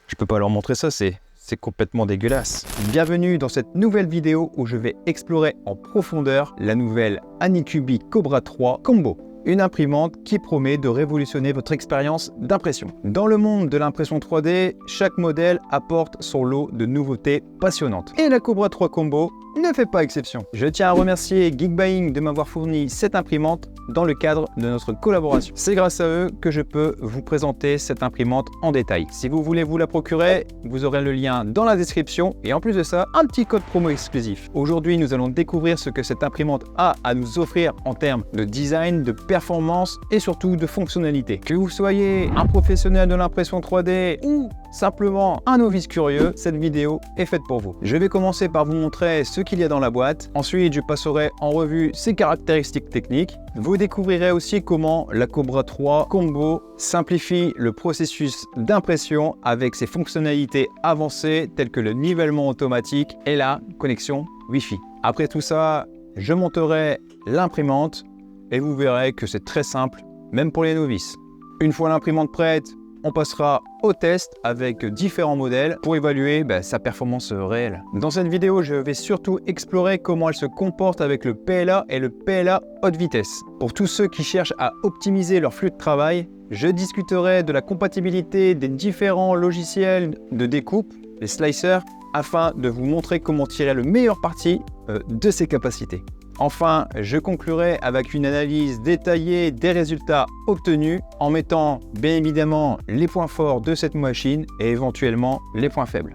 Je peux pas leur montrer ça, c'est complètement dégueulasse. Bienvenue dans cette nouvelle vidéo où je vais explorer en profondeur la nouvelle Anycubic Cobra 3 Combo. Une imprimante qui promet de révolutionner votre expérience d'impression. Dans le monde de l'impression 3D, chaque modèle apporte son lot de nouveautés passionnantes. Et la Cobra 3 Combo ne fait pas exception. Je tiens à remercier Geekbuying de m'avoir fourni cette imprimante dans le cadre de notre collaboration. C'est grâce à eux que je peux vous présenter cette imprimante en détail. Si vous voulez vous la procurer, vous aurez le lien dans la description et en plus de ça, un petit code promo exclusif. Aujourd'hui, nous allons découvrir ce que cette imprimante a à nous offrir en termes de design, de performance et surtout de fonctionnalité. Que vous soyez un professionnel de l'impression 3D ou simplement un novice curieux, cette vidéo est faite pour vous. Je vais commencer par vous montrer ce qu'il y a dans la boîte. Ensuite, je passerai en revue ses caractéristiques techniques. Vous découvrirez aussi comment la Cobra 3 Combo simplifie le processus d'impression avec ses fonctionnalités avancées telles que le nivellement automatique et la connexion Wi-Fi. Après tout ça, je monterai l'imprimante et vous verrez que c'est très simple, même pour les novices. Une fois l'imprimante prête, on passera au test avec différents modèles pour évaluer sa performance réelle. Dans cette vidéo, je vais surtout explorer comment elle se comporte avec le PLA et le PLA haute vitesse. Pour tous ceux qui cherchent à optimiser leur flux de travail, je discuterai de la compatibilité des différents logiciels de découpe, les slicers, afin de vous montrer comment tirer le meilleur parti de ces capacités. Enfin, je conclurai avec une analyse détaillée des résultats obtenus en mettant bien évidemment les points forts de cette machine et éventuellement les points faibles.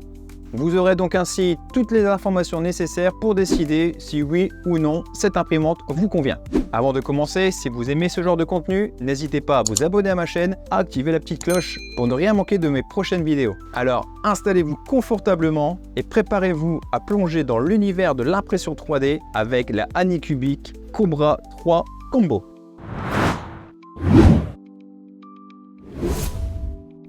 Vous aurez donc ainsi toutes les informations nécessaires pour décider si oui ou non cette imprimante vous convient. Avant de commencer, si vous aimez ce genre de contenu, n'hésitez pas à vous abonner à ma chaîne, à activer la petite cloche pour ne rien manquer de mes prochaines vidéos. Alors installez-vous confortablement et préparez-vous à plonger dans l'univers de l'impression 3D avec la Anycubic Cobra 3 Combo.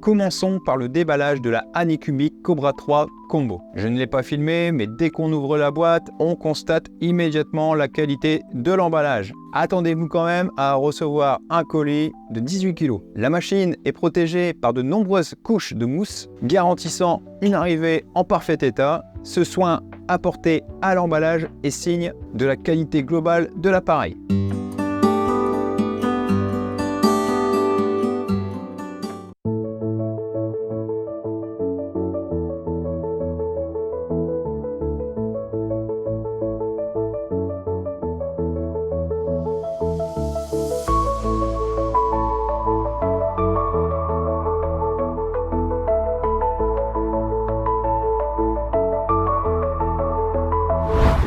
Commençons par le déballage de la Anycubic Cobra 3 Combo. Je ne l'ai pas filmé, mais dès qu'on ouvre la boîte, on constate immédiatement la qualité de l'emballage. Attendez-vous quand même à recevoir un colis de 18 kg. La machine est protégée par de nombreuses couches de mousse, garantissant une arrivée en parfait état. Ce soin apporté à l'emballage est signe de la qualité globale de l'appareil.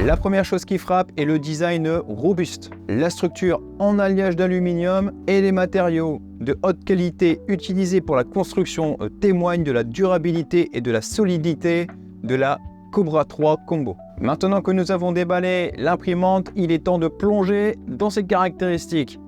La première chose qui frappe est le design robuste. La structure en alliage d'aluminium et les matériaux de haute qualité utilisés pour la construction témoignent de la durabilité et de la solidité de la Cobra 3 Combo. Maintenant que nous avons déballé l'imprimante, il est temps de plonger dans ses caractéristiques.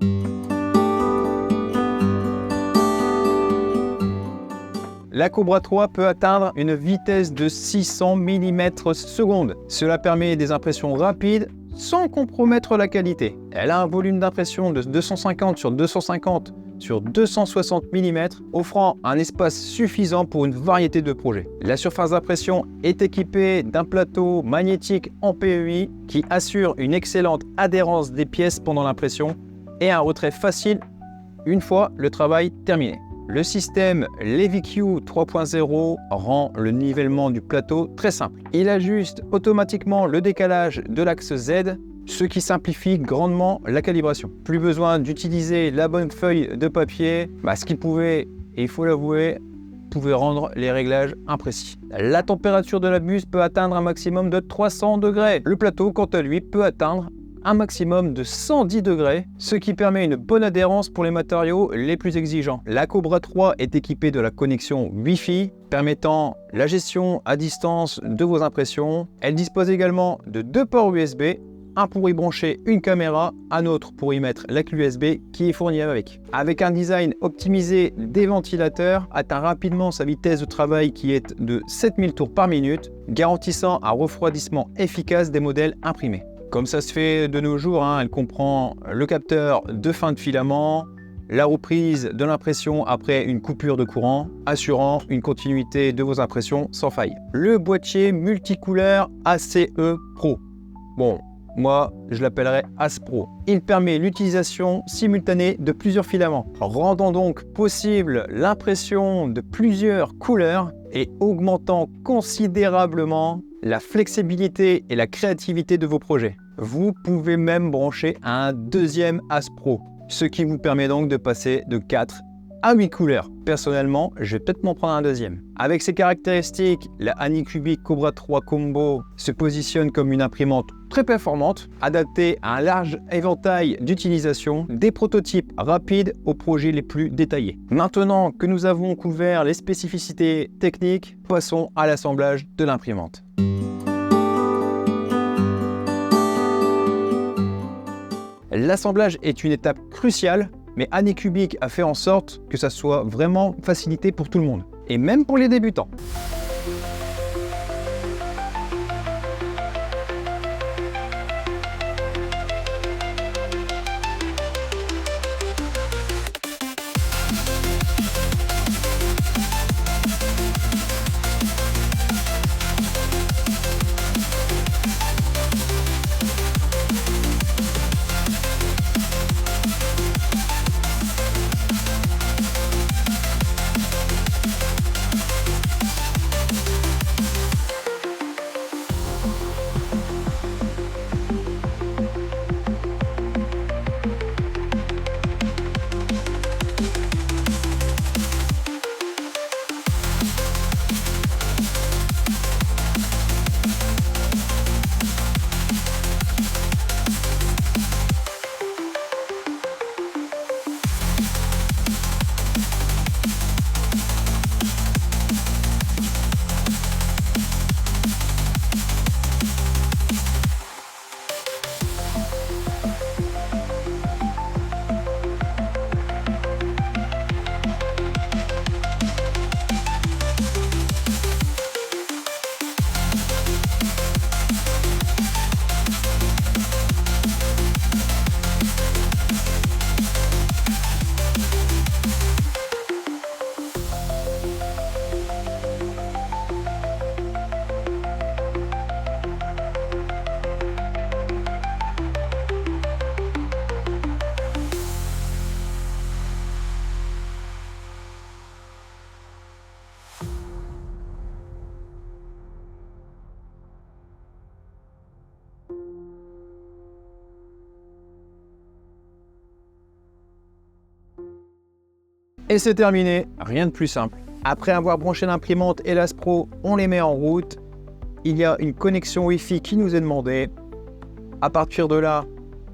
La Cobra 3 peut atteindre une vitesse de 600 mm/s. Cela permet des impressions rapides sans compromettre la qualité. Elle a un volume d'impression de 250 sur 250 sur 260 mm, offrant un espace suffisant pour une variété de projets. La surface d'impression est équipée d'un plateau magnétique en PEI qui assure une excellente adhérence des pièces pendant l'impression et un retrait facile une fois le travail terminé. Le système LeviQ 3.0 rend le nivellement du plateau très simple. Il ajuste automatiquement le décalage de l'axe Z, ce qui simplifie grandement la calibration. Plus besoin d'utiliser la bonne feuille de papier, ce qui pouvait, et il faut l'avouer, pouvait rendre les réglages imprécis. La température de la buse peut atteindre un maximum de 300 degrés. Le plateau, quant à lui, peut atteindre un maximum de 110 degrés, ce qui permet une bonne adhérence pour les matériaux les plus exigeants. La Cobra 3 est équipée de la connexion Wi-Fi, permettant la gestion à distance de vos impressions. Elle dispose également de 2 ports USB, un pour y brancher une caméra, un autre pour y mettre la clé USB qui est fournie avec. Avec un design optimisé des ventilateurs, atteint rapidement sa vitesse de travail qui est de 7000 tours par minute, garantissant un refroidissement efficace des modèles imprimés. Comme ça se fait de nos jours, elle comprend le capteur de fin de filament, la reprise de l'impression après une coupure de courant, assurant une continuité de vos impressions sans faille. Le boîtier multicouleur ACE Pro. Bon, moi, je l'appellerai ASPRO. Il permet l'utilisation simultanée de plusieurs filaments, rendant donc possible l'impression de plusieurs couleurs et augmentant considérablement la flexibilité et la créativité de vos projets. Vous pouvez même brancher un deuxième ASPRO, ce qui vous permet donc de passer de 4 à 8 couleurs. Personnellement, je vais peut-être m'en prendre un deuxième. Avec ses caractéristiques, la Anycubic Cobra 3 Combo se positionne comme une imprimante très performante, adaptée à un large éventail d'utilisation, des prototypes rapides aux projets les plus détaillés. Maintenant que nous avons couvert les spécificités techniques, passons à l'assemblage de l'imprimante. L'assemblage est une étape cruciale, mais Anycubic a fait en sorte que ça soit vraiment facilité pour tout le monde, et même pour les débutants. Et c'est terminé, rien de plus simple. Après avoir branché l'imprimante et l'ASPRO, on les met en route. Il y a une connexion Wi-Fi qui nous est demandée. À partir de là,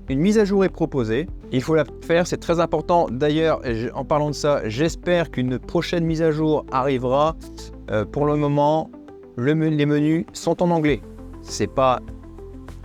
une mise à jour est proposée. Il faut la faire, c'est très important. D'ailleurs, en parlant de ça, j'espère qu'une prochaine mise à jour arrivera. Pour le moment, les menus sont en anglais. C'est pas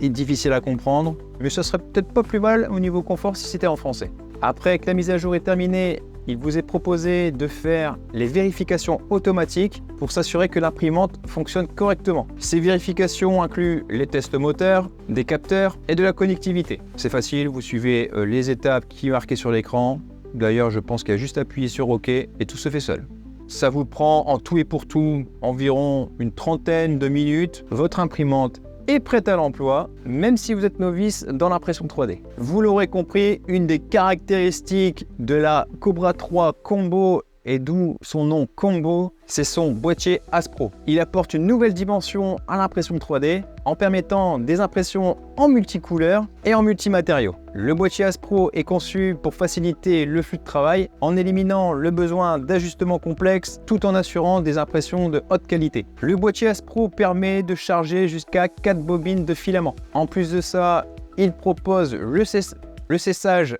difficile à comprendre, mais ce serait peut-être pas plus mal au niveau confort si c'était en français. Après que la mise à jour est terminée, il vous est proposé de faire les vérifications automatiques pour s'assurer que l'imprimante fonctionne correctement. Ces vérifications incluent les tests moteurs, des capteurs et de la connectivité. C'est facile, vous suivez les étapes qui sont marquées sur l'écran. D'ailleurs, je pense qu'il y a juste à appuyer sur OK et tout se fait seul. Ça vous prend en tout et pour tout environ une trentaine de minutes. Votre imprimante est prête à l'emploi, même si vous êtes novice dans l'impression 3D. Vous l'aurez compris, une des caractéristiques de la Cobra 3 Combo, et d'où son nom Combo, c'est son boîtier ASPRO. Il apporte une nouvelle dimension à l'impression 3D en permettant des impressions en multicouleurs et en multimatériaux. Le boîtier ASPRO est conçu pour faciliter le flux de travail en éliminant le besoin d'ajustements complexes tout en assurant des impressions de haute qualité. Le boîtier ASPRO permet de charger jusqu'à 4 bobines de filament. En plus de ça, il propose le séchage.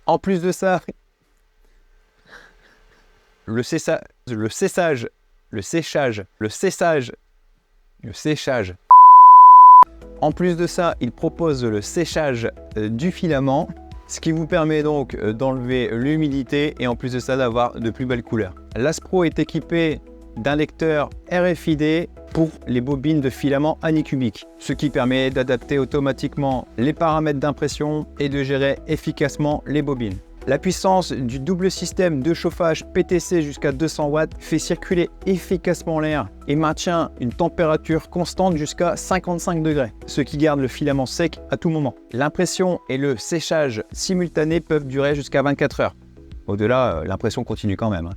En plus de ça, le séchage. En plus de ça, il propose le séchage du filament, ce qui vous permet donc d'enlever l'humidité et en plus de ça d'avoir de plus belles couleurs. L'ASPRO est équipé d'un lecteur RFID pour les bobines de filament Anycubic, ce qui permet d'adapter automatiquement les paramètres d'impression et de gérer efficacement les bobines. La puissance du double système de chauffage PTC jusqu'à 200 watts fait circuler efficacement l'air et maintient une température constante jusqu'à 55 degrés, ce qui garde le filament sec à tout moment. L'impression et le séchage simultanés peuvent durer jusqu'à 24 heures. Au-delà, l'impression continue quand même.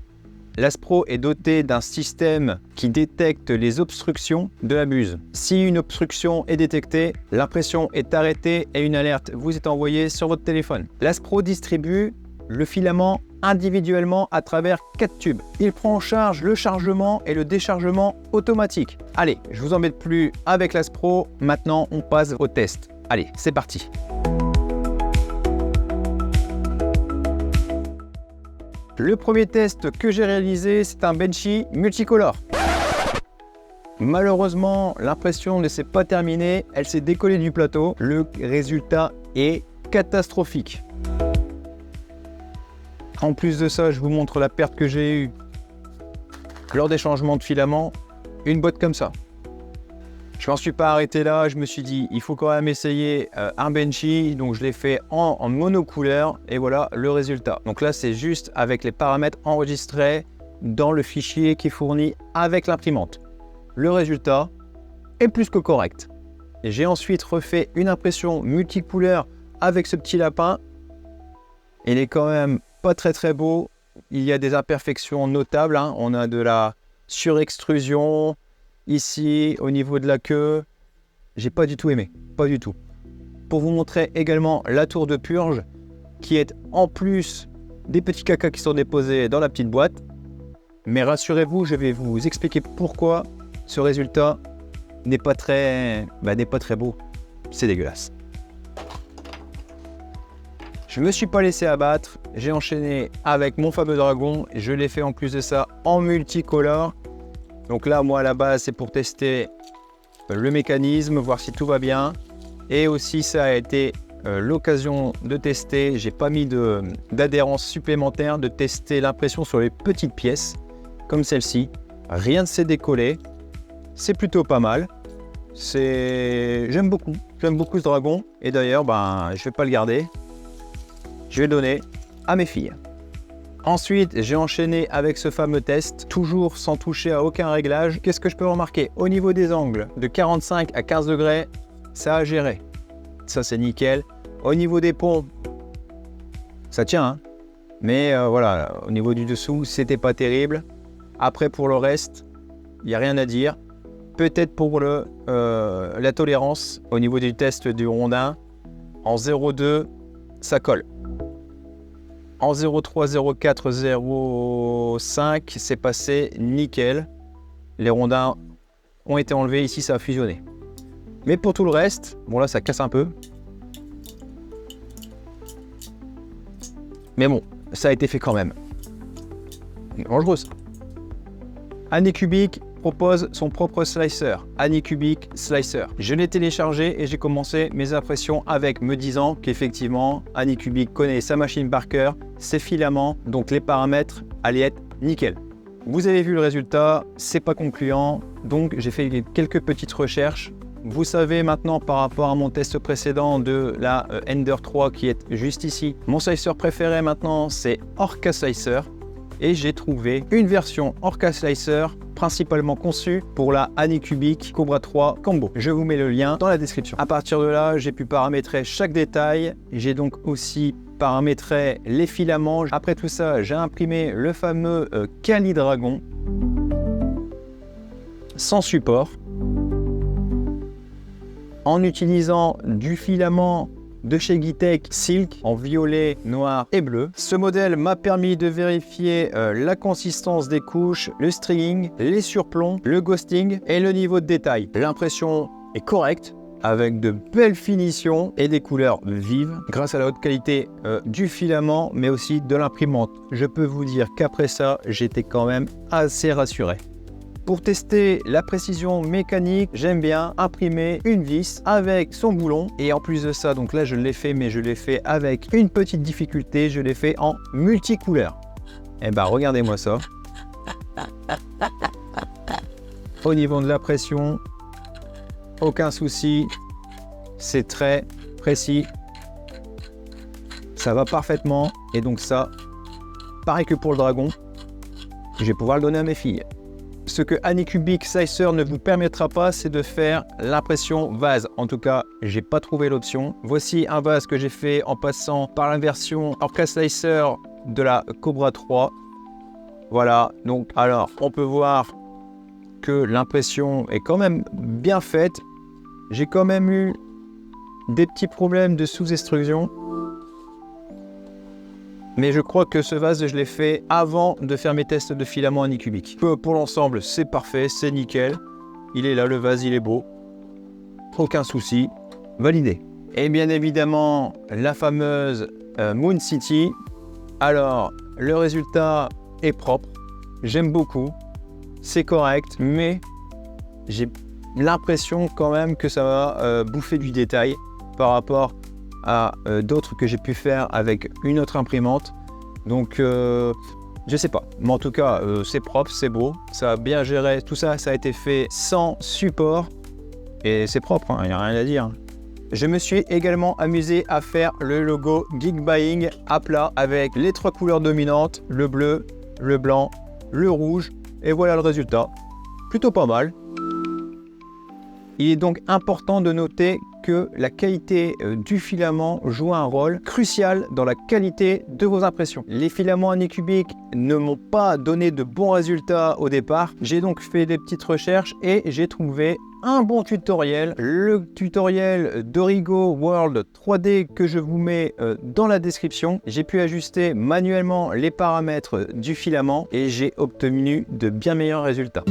L'Aspro est doté d'un système qui détecte les obstructions de la buse. Si une obstruction est détectée, l'impression est arrêtée et une alerte vous est envoyée sur votre téléphone. L'Aspro distribue le filament individuellement à travers 4 tubes. Il prend en charge le chargement et le déchargement automatique. Allez, je vous embête plus avec l'Aspro, maintenant on passe au test. Allez, c'est parti. Le premier test que j'ai réalisé, c'est un Benchy multicolore. Malheureusement, l'impression ne s'est pas terminée, elle s'est décollée du plateau. Le résultat est catastrophique. En plus de ça, je vous montre la perte que j'ai eue lors des changements de filament. Une boîte comme ça. Je m'en suis pas arrêté là, je me suis dit il faut quand même essayer un Benchy, donc je l'ai fait en monocouleur et voilà le résultat. Donc là c'est juste avec les paramètres enregistrés dans le fichier qui est fourni avec l'imprimante. Le résultat est plus que correct. J'ai ensuite refait une impression multicouleur avec ce petit lapin. Il est quand même pas très beau, il y a des imperfections notables, hein. On a de la surextrusion. Ici, au niveau de la queue, j'ai pas du tout aimé, pas du tout. Pour vous montrer également la tour de purge, qui est en plus des petits cacas qui sont déposés dans la petite boîte. Mais rassurez-vous, je vais vous expliquer pourquoi ce résultat n'est pas très beau. C'est dégueulasse. Je me suis pas laissé abattre, j'ai enchaîné avec mon fameux dragon. Je l'ai fait en plus de ça en multicolore. Donc là, moi, à la base, c'est pour tester le mécanisme, voir si tout va bien. Et aussi, ça a été l'occasion de tester, j'ai pas mis d'adhérence supplémentaire, de tester l'impression sur les petites pièces, comme celle-ci. Rien ne s'est décollé. C'est plutôt pas mal. J'aime beaucoup ce dragon. Et d'ailleurs, je vais pas le garder. Je vais le donner à mes filles. Ensuite, j'ai enchaîné avec ce fameux test, toujours sans toucher à aucun réglage. Qu'est-ce que je peux remarquer? Au niveau des angles, de 45 à 15 degrés, ça a géré. Ça, c'est nickel. Au niveau des ponts, ça tient, hein. Mais voilà, au niveau du dessous, c'était pas terrible. Après, pour le reste, il n'y a rien à dire. Peut-être pour la tolérance, au niveau du test du rondin, en 0,2, ça colle. En 0,3, 0,4, 0,5, c'est passé nickel. Les rondins ont été enlevés, ici ça a fusionné. Mais pour tout le reste, bon là ça casse un peu. Mais bon, ça a été fait quand même. Dangereux ça. Anycubic propose son propre slicer, Anycubic Slicer. Je l'ai téléchargé et j'ai commencé mes impressions avec, me disant qu'effectivement Anycubic connaît sa machine par cœur, ses filaments, donc les paramètres allaient être nickel. Vous avez vu le résultat, c'est pas concluant, donc j'ai fait quelques petites recherches. Vous savez maintenant par rapport à mon test précédent de la Ender 3 qui est juste ici, mon slicer préféré maintenant c'est Orca Slicer. Et j'ai trouvé une version Orca Slicer principalement conçue pour la Anycubic Cobra 3 Combo. Je vous mets le lien dans la description. À partir de là, j'ai pu paramétrer chaque détail. J'ai donc aussi paramétré les filaments. Après tout ça, j'ai imprimé le fameux Kali Dragon sans support en utilisant du filament de chez Gitech Silk en violet, noir et bleu. Ce modèle m'a permis de vérifier la consistance des couches, le stringing, les surplombs, le ghosting et le niveau de détail. L'impression est correcte avec de belles finitions et des couleurs vives grâce à la haute qualité du filament mais aussi de l'imprimante. Je peux vous dire qu'après ça, j'étais quand même assez rassuré. Pour tester la précision mécanique, j'aime bien imprimer une vis avec son boulon. Et en plus de ça, donc là je l'ai fait, mais je l'ai fait avec une petite difficulté, je l'ai fait en multicouleur. Et bah regardez-moi ça. Au niveau de la pression, aucun souci. C'est très précis. Ça va parfaitement. Et donc ça, pareil que pour le dragon, je vais pouvoir le donner à mes filles. Ce que Anycubic Slicer ne vous permettra pas, c'est de faire l'impression vase. En tout cas, j'ai pas trouvé l'option. Voici un vase que j'ai fait en passant par la version Orca Slicer de la Cobra 3. Voilà, donc alors on peut voir que l'impression est quand même bien faite. J'ai quand même eu des petits problèmes de sous-extrusion. Mais je crois que ce vase, je l'ai fait avant de faire mes tests de filament Anycubic. Pour l'ensemble, c'est parfait, c'est nickel. Il est là, le vase, il est beau. Aucun souci, validé. Et bien évidemment, la fameuse Moon City. Alors, le résultat est propre. J'aime beaucoup. C'est correct, mais j'ai l'impression quand même que ça va bouffer du détail par rapport à d'autres que j'ai pu faire avec une autre imprimante. Donc je sais pas, mais en tout cas c'est propre, c'est beau, ça a bien géré tout ça, ça a été fait sans support et c'est propre, il n'y a rien à dire. Je me suis également amusé à faire le logo Geek Buying à plat avec les 3 couleurs dominantes, le bleu, le blanc, le rouge, et voilà le résultat. Plutôt pas mal. Il est donc important de noter que la qualité du filament joue un rôle crucial dans la qualité de vos impressions. Les filaments Anycubic ne m'ont pas donné de bons résultats au départ. J'ai donc fait des petites recherches et j'ai trouvé un bon tutoriel. Le tutoriel d'Origo World 3D que je vous mets dans la description. J'ai pu ajuster manuellement les paramètres du filament et j'ai obtenu de bien meilleurs résultats.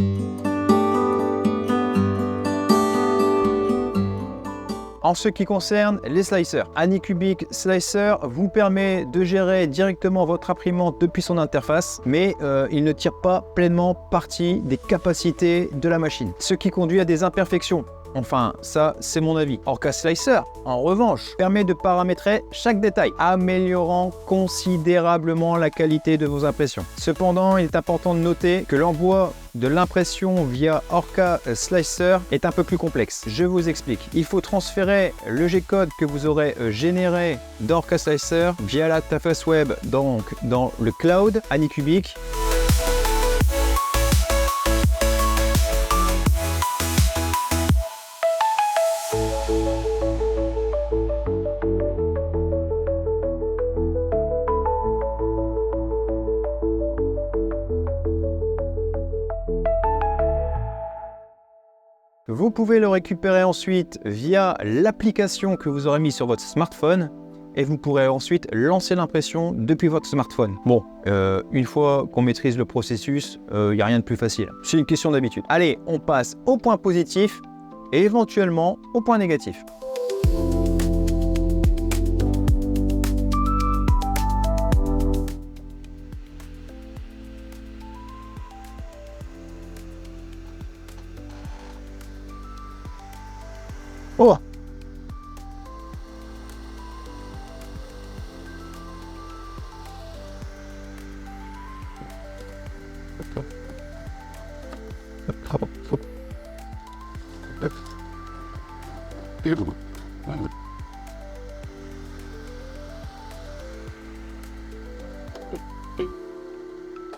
En ce qui concerne les slicers, Anycubic Slicer vous permet de gérer directement votre imprimante depuis son interface, mais il ne tire pas pleinement parti des capacités de la machine, ce qui conduit à des imperfections. Enfin, ça, c'est mon avis. Orca Slicer, en revanche, permet de paramétrer chaque détail, améliorant considérablement la qualité de vos impressions. Cependant, il est important de noter que l'envoi de l'impression via Orca Slicer est un peu plus complexe. Je vous explique. Il faut transférer le G-code que vous aurez généré d'Orca Slicer via l'interface web, donc dans le cloud Anycubic. Vous pouvez le récupérer ensuite via l'application que vous aurez mis sur votre smartphone et vous pourrez ensuite lancer l'impression depuis votre smartphone. Bon, une fois qu'on maîtrise le processus, il n'y a rien de plus facile. C'est une question d'habitude. Allez, on passe au point positif et éventuellement au point négatif. Oh!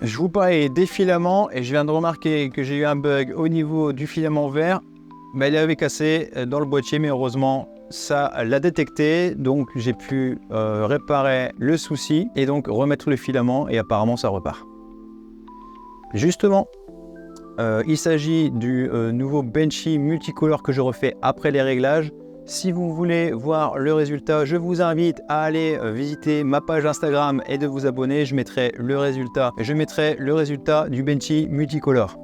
Je vous parlais des filaments et je viens de remarquer que j'ai eu un bug au niveau du filament vert. Il avait cassé dans le boîtier, mais heureusement ça l'a détecté, donc j'ai pu réparer le souci et donc remettre le filament et apparemment ça repart. Justement, il s'agit du nouveau Benchy multicolore que je refais après les réglages. Si vous voulez voir le résultat, je vous invite à aller visiter ma page Instagram et de vous abonner. Je mettrai le résultat du Benchy multicolore.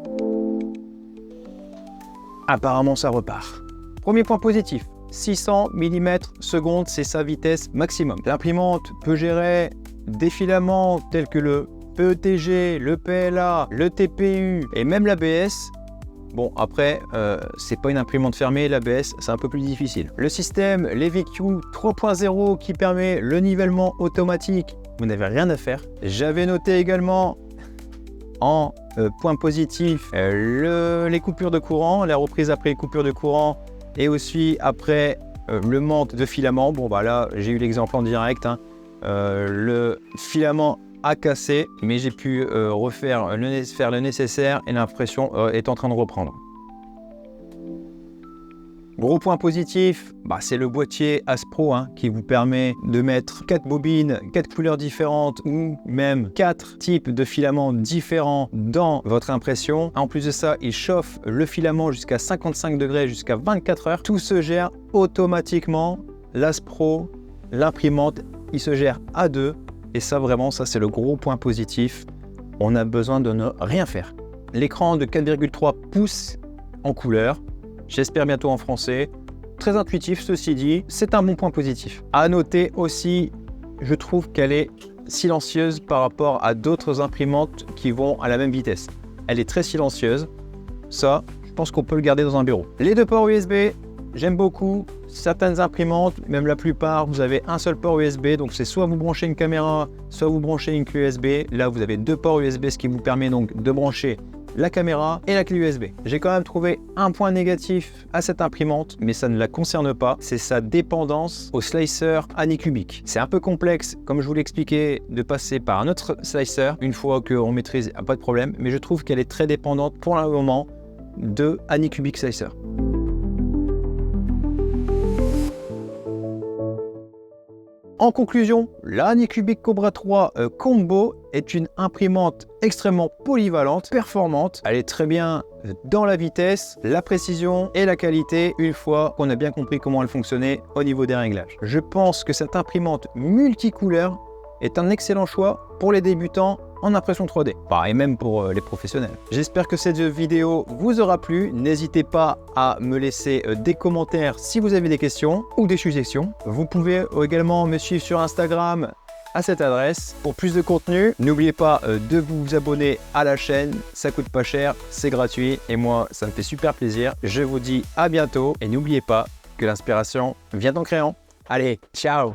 Apparemment, ça repart. Premier point positif, 600 mm/s, c'est sa vitesse maximum. L'imprimante peut gérer des filaments tels que le PETG, le PLA, le TPU et même l'ABS. Bon, après, c'est pas une imprimante fermée, l'ABS, c'est un peu plus difficile. Le système LeviQ 3.0 qui permet le nivellement automatique, vous n'avez rien à faire. J'avais noté également En point positif, les coupures de courant, la reprise après les coupures de courant et aussi après le manque de filament. Bon bah là j'ai eu l'exemple en direct, hein. Le filament a cassé, mais j'ai pu faire le nécessaire et l'impression est en train de reprendre. Gros point positif, c'est le boîtier Aspro, hein, qui vous permet de mettre 4 bobines, 4 couleurs différentes ou même 4 types de filaments différents dans votre impression. En plus de ça, il chauffe le filament jusqu'à 55 degrés, jusqu'à 24 heures. Tout se gère automatiquement. L'Aspro, l'imprimante, il se gère à deux. Et ça vraiment, ça c'est le gros point positif. On a besoin de ne rien faire. L'écran de 4,3 pouces en couleur. J'espère bientôt en français. Très intuitif, ceci dit, c'est un bon point positif. À noter aussi, je trouve qu'elle est silencieuse par rapport à d'autres imprimantes qui vont à la même vitesse. Elle est très silencieuse. Ça, je pense qu'on peut le garder dans un bureau. Les 2 ports USB, j'aime beaucoup. Certaines imprimantes, même la plupart, vous avez un seul port USB. Donc c'est soit vous branchez une caméra, soit vous branchez une clé USB. Là, vous avez 2 ports USB, ce qui vous permet donc de brancher la caméra et la clé USB. J'ai quand même trouvé un point négatif à cette imprimante, mais ça ne la concerne pas, c'est sa dépendance au slicer Anycubic. C'est un peu complexe, comme je vous l'expliquais, de passer par un autre slicer. Une fois qu'on maîtrise, pas de problème, mais je trouve qu'elle est très dépendante pour le moment de Anycubic Slicer. En conclusion, la Anycubic Cobra 3 Combo est une imprimante extrêmement polyvalente, performante. Elle est très bien dans la vitesse, la précision et la qualité une fois qu'on a bien compris comment elle fonctionnait au niveau des réglages. Je pense que cette imprimante multicouleur est un excellent choix pour les débutants en impression 3D, pareil même pour les professionnels. J'espère que cette vidéo vous aura plu. N'hésitez pas à me laisser des commentaires si vous avez des questions ou des suggestions. Vous pouvez également me suivre sur Instagram à cette adresse pour plus de contenu. N'oubliez pas de vous abonner à la chaîne, ça coûte pas cher, c'est gratuit et moi ça me fait super plaisir. Je vous dis à bientôt et n'oubliez pas que l'inspiration vient en créant. Allez, ciao!